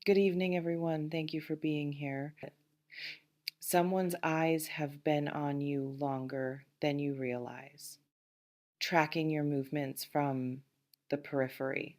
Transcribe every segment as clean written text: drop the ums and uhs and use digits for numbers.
Good evening, everyone. Thank you for being here. Someone's eyes have been on you longer than you realize, tracking your movements from the periphery,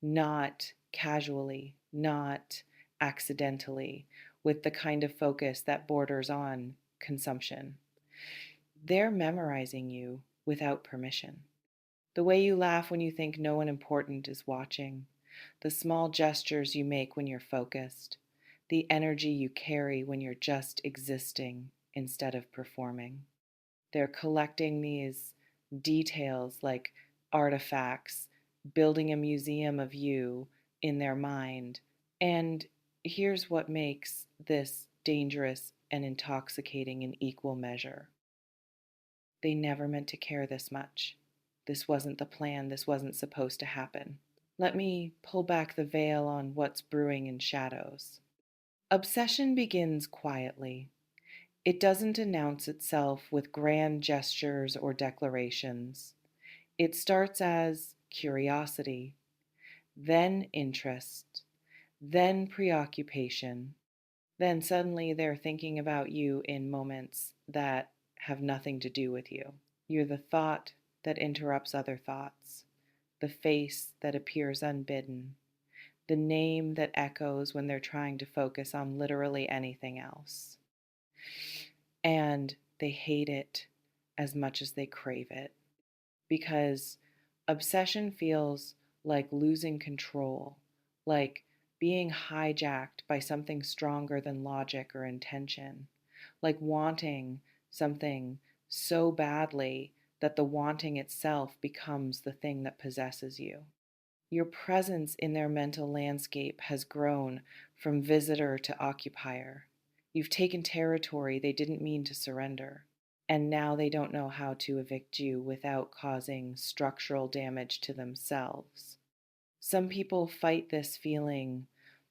not casually, not accidentally, with the kind of focus that borders on consumption. They're memorizing you without permission. The way you laugh when you think no one important is watching, the small gestures you make when you're focused, the energy you carry when you're just existing instead of performing. They're collecting these details like artifacts, building a museum of you in their mind. And here's what makes this dangerous and intoxicating in equal measure. They never meant to care this much. This wasn't the plan. This wasn't supposed to happen. Let me pull back the veil on what's brewing in shadows. Obsession begins quietly. It doesn't announce itself with grand gestures or declarations. It starts as curiosity, then interest, then preoccupation. Then suddenly they're thinking about you in moments that have nothing to do with you. You're the thought that interrupts other thoughts, the face that appears unbidden, the name that echoes when they're trying to focus on literally anything else. And they hate it as much as they crave it because obsession feels like losing control, like being hijacked by something stronger than logic or intention, like wanting something so badly that the wanting itself becomes the thing that possesses you. Your presence in their mental landscape has grown from visitor to occupier. You've taken territory they didn't mean to surrender, and now they don't know how to evict you without causing structural damage to themselves. Some people fight this feeling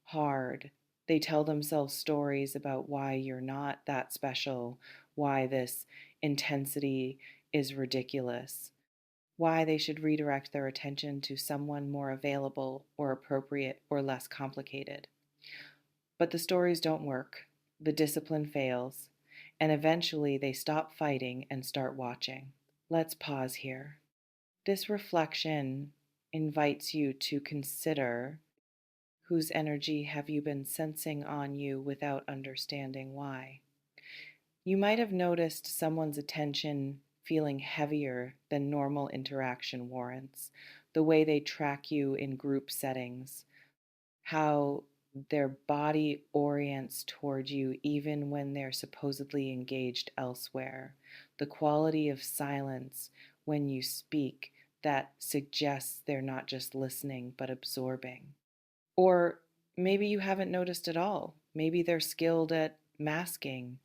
hard. They tell themselves stories about why you're not that special, why this intensity is ridiculous, why they should redirect their attention to someone more available or appropriate or less complicated. But the stories don't work, the discipline fails, and eventually they stop fighting and start watching. Let's pause here. This reflection invites you to consider whose energy have you been sensing on you without understanding why. You might have noticed someone's attention feeling heavier than normal interaction warrants, the way they track you in group settings, how their body orients toward you even when they're supposedly engaged elsewhere, the quality of silence when you speak that suggests they're not just listening but absorbing. Or maybe you haven't noticed at all. Maybe they're skilled at masking,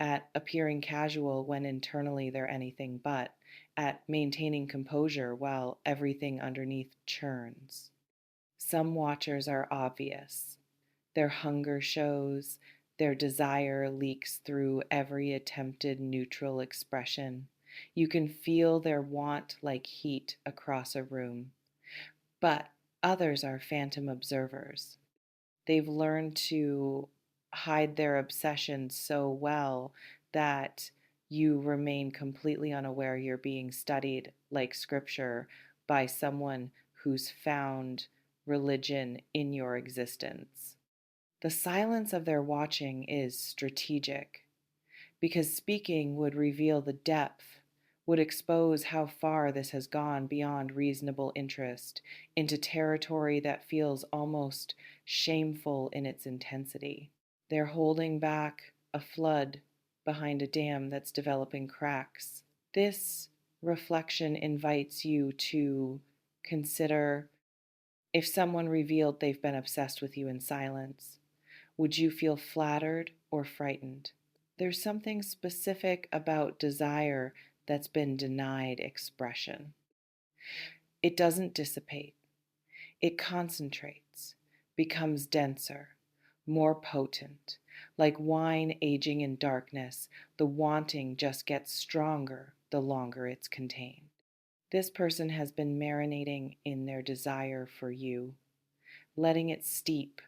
at appearing casual when internally they're anything but, at maintaining composure while everything underneath churns. Some watchers are obvious. Their hunger shows, their desire leaks through every attempted neutral expression. You can feel their want like heat across a room. But others are phantom observers. They've learned to hide their obsession so well that you remain completely unaware you're being studied like scripture by someone who's found religion in your existence. The silence of their watching is strategic because speaking would reveal the depth, would expose how far this has gone beyond reasonable interest into territory that feels almost shameful in its intensity. They're holding back a flood behind a dam that's developing cracks. This reflection invites you to consider if someone revealed they've been obsessed with you in silence. Would you feel flattered or frightened? There's something specific about desire that's been denied expression. It doesn't dissipate, it concentrates, becomes denser, more potent. Like wine aging in darkness, the wanting just gets stronger the longer it's contained. This person has been marinating in their desire for you, letting it steep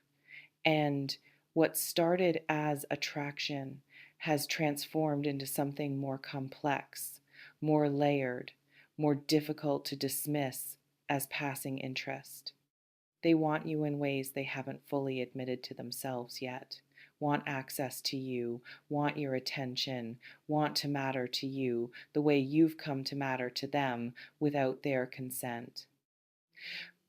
And what started as attraction has transformed into something more complex, more layered, more difficult to dismiss as passing interest. They want you in ways they haven't fully admitted to themselves yet, want access to you, want your attention, want to matter to you the way you've come to matter to them without their consent.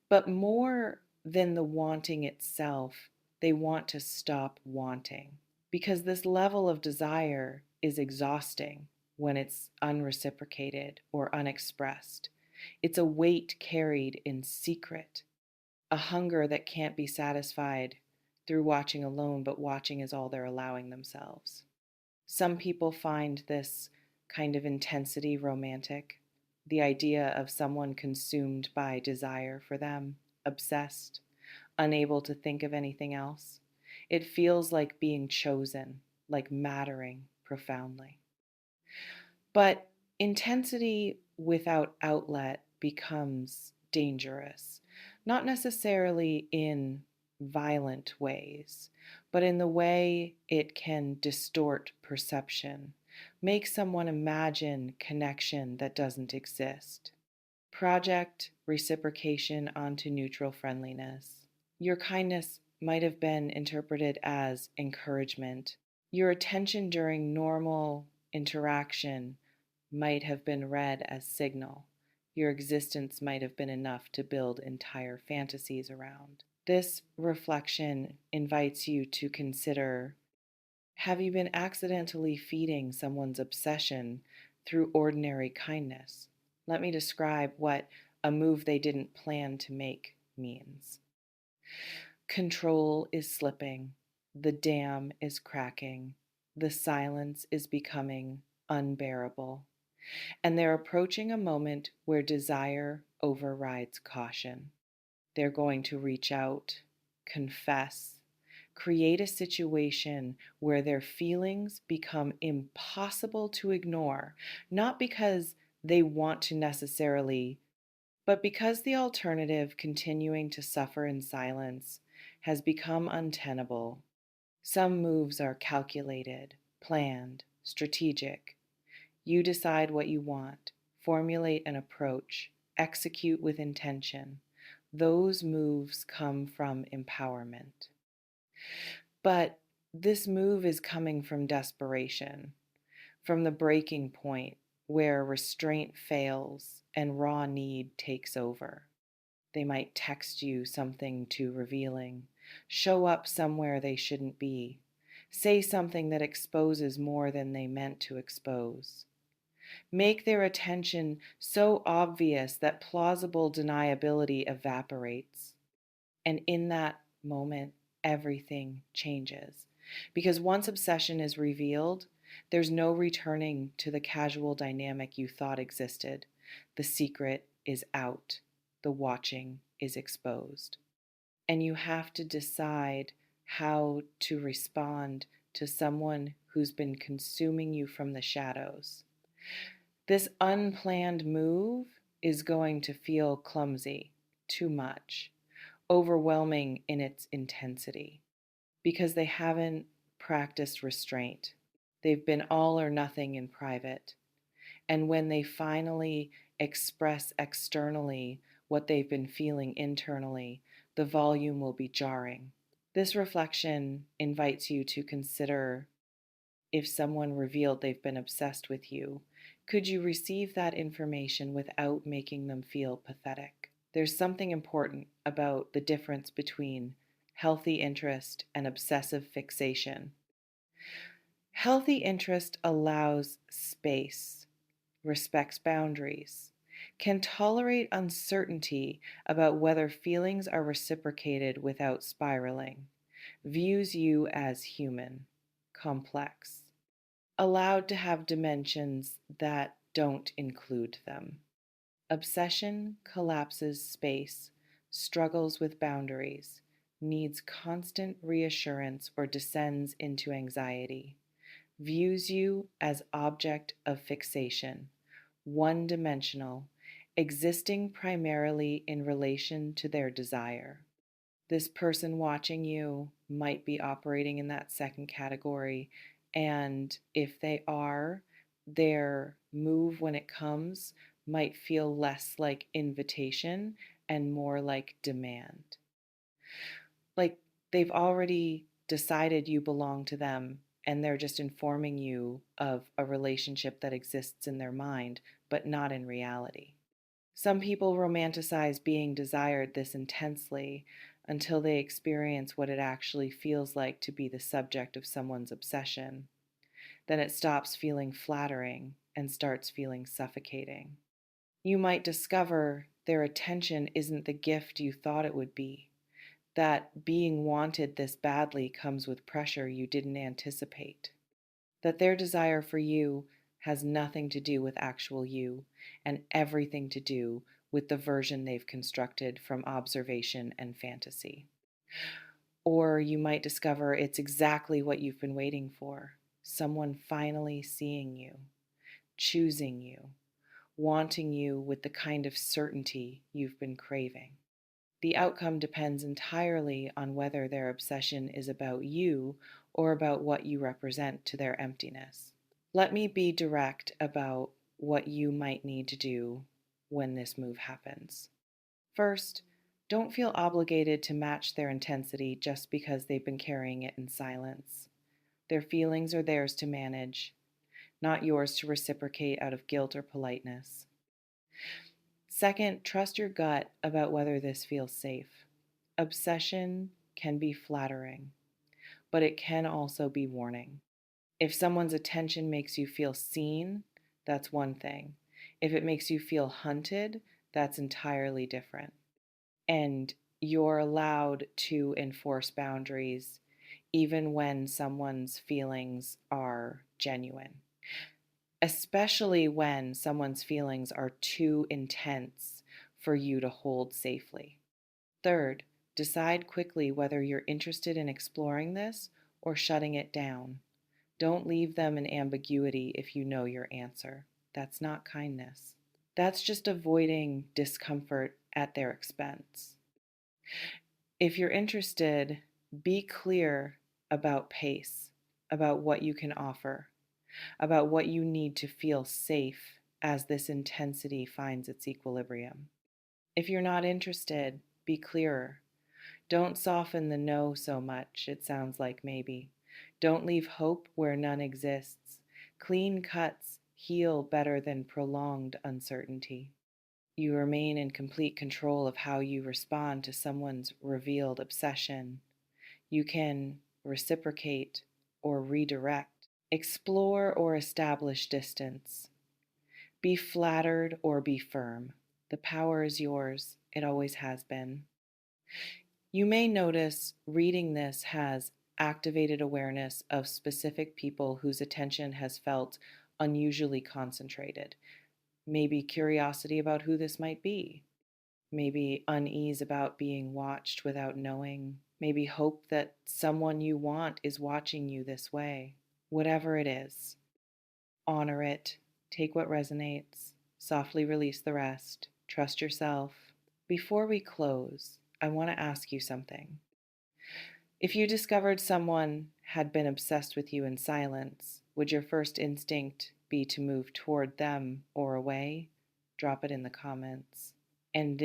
But more than the wanting itself, they want to stop wanting because this level of desire is exhausting when it's unreciprocated or unexpressed. It's a weight carried in secret, a hunger that can't be satisfied through watching alone, but watching is all they're allowing themselves. Some people find this kind of intensity romantic, the idea of someone consumed by desire for them, obsessed, unable to think of anything else. It feels like being chosen, like mattering profoundly. But intensity without outlet becomes dangerous, not necessarily in violent ways, but in the way it can distort perception, make someone imagine connection that doesn't exist, project reciprocation onto neutral friendliness. Your kindness might have been interpreted as encouragement. Your attention during normal interaction might have been read as signal. Your existence might have been enough to build entire fantasies around. This reflection invites you to consider, have you been accidentally feeding someone's obsession through ordinary kindness? Let me describe what a move they didn't plan to make means. Control is slipping. The dam is cracking. The silence is becoming unbearable. And they're approaching a moment where desire overrides caution. They're going to reach out, confess, create a situation where their feelings become impossible to ignore, not because they want to necessarily, but because the alternative, continuing to suffer in silence, has become untenable. Some moves are calculated, planned, strategic. You decide what you want, formulate an approach, execute with intention. Those moves come from empowerment. But this move is coming from desperation, from the breaking point where restraint fails and raw need takes over. They might text you something too revealing, show up somewhere they shouldn't be, say something that exposes more than they meant to expose. Make their attention so obvious that plausible deniability evaporates. And in that moment, everything changes. Because once obsession is revealed, there's no returning to the casual dynamic you thought existed. The secret is out, the watching is exposed. And you have to decide how to respond to someone who's been consuming you from the shadows. This unplanned move is going to feel clumsy, too much, overwhelming in its intensity, because they haven't practiced restraint. They've been all or nothing in private. And when they finally express externally what they've been feeling internally, the volume will be jarring. This reflection invites you to consider, if someone revealed they've been obsessed with you, could you receive that information without making them feel pathetic? There's something important about the difference between healthy interest and obsessive fixation. Healthy interest allows space, respects boundaries, can tolerate uncertainty about whether feelings are reciprocated without spiraling, views you as human, complex, allowed to have dimensions that don't include them. Obsession collapses space, struggles with boundaries, needs constant reassurance or descends into anxiety, views you as object of fixation, one-dimensional, existing primarily in relation to their desire. This person watching you might be operating in that second category. And if they are, their move when it comes might feel less like invitation and more like demand. Like they've already decided you belong to them and they're just informing you of a relationship that exists in their mind, but not in reality. Some people romanticize being desired this intensely until they experience what it actually feels like to be the subject of someone's obsession. Then it stops feeling flattering and starts feeling suffocating. You might discover their attention isn't the gift you thought it would be, that being wanted this badly comes with pressure you didn't anticipate, that their desire for you has nothing to do with actual you and everything to do with the version they've constructed from observation and fantasy. Or you might discover it's exactly what you've been waiting for, someone finally seeing you, choosing you, wanting you with the kind of certainty you've been craving. The outcome depends entirely on whether their obsession is about you or about what you represent to their emptiness. Let me be direct about what you might need to do when this move happens. First, don't feel obligated to match their intensity just because they've been carrying it in silence. Their feelings are theirs to manage, not yours to reciprocate out of guilt or politeness. Second, trust your gut about whether this feels safe. Obsession can be flattering, but it can also be warning. If someone's attention makes you feel seen, that's one thing. If it makes you feel hunted, that's entirely different. And you're allowed to enforce boundaries even when someone's feelings are genuine, especially when someone's feelings are too intense for you to hold safely. Third, decide quickly whether you're interested in exploring this or shutting it down. Don't leave them in ambiguity if you know your answer. That's not kindness. That's just avoiding discomfort at their expense. If you're interested, be clear about pace, about what you can offer, about what you need to feel safe as this intensity finds its equilibrium. If you're not interested, be clearer. Don't soften the no so much, it sounds like maybe. Don't leave hope where none exists. Clean cuts heal better than prolonged uncertainty. You remain in complete control of how you respond to someone's revealed obsession. You can reciprocate or redirect, explore or establish distance, be flattered or be firm. The power is yours. It always has been. You may notice reading this has activated awareness of specific people whose attention has felt unusually concentrated. Maybe curiosity about who this might be. Maybe unease about being watched without knowing. Maybe hope that someone you want is watching you this way. Whatever it is, honor it. Take what resonates. Softly release the rest. Trust yourself. Before we close, I want to ask you something. If you discovered someone had been obsessed with you in silence, would your first instinct be to move toward them or away? Drop it in the comments. And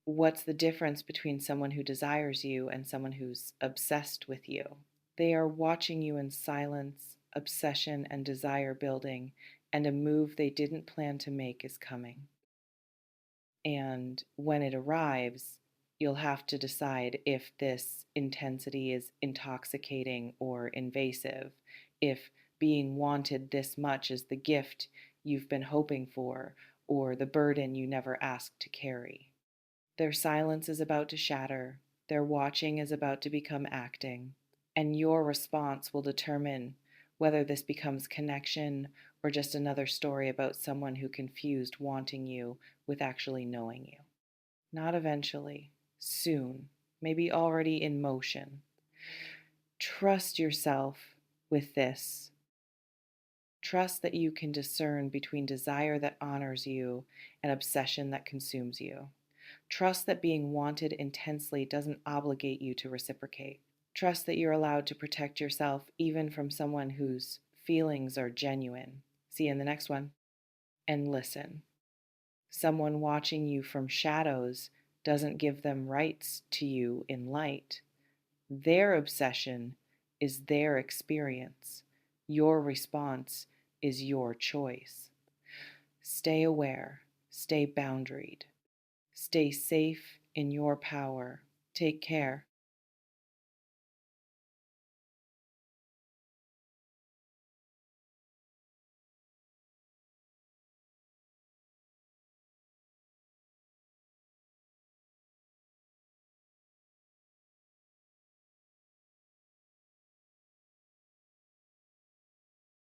what's the difference between someone who desires you and someone who's obsessed with you? They are watching you in silence, obsession and desire building, and a move they didn't plan to make is coming. And when it arrives, you'll have to decide if this intensity is intoxicating or invasive, if being wanted this much is the gift you've been hoping for, or the burden you never asked to carry. Their silence is about to shatter, their watching is about to become acting, and your response will determine whether this becomes connection or just another story about someone who confused wanting you with actually knowing you. Not eventually, soon, maybe already in motion. Trust yourself with this. Trust that you can discern between desire that honors you and obsession that consumes you. Trust that being wanted intensely doesn't obligate you to reciprocate. Trust that you're allowed to protect yourself even from someone whose feelings are genuine. See you in the next one. And listen. Someone watching you from shadows doesn't give them rights to you in light. Their obsession is their experience. Your response is your choice. Stay aware, stay boundaried, stay safe in your power. Take care.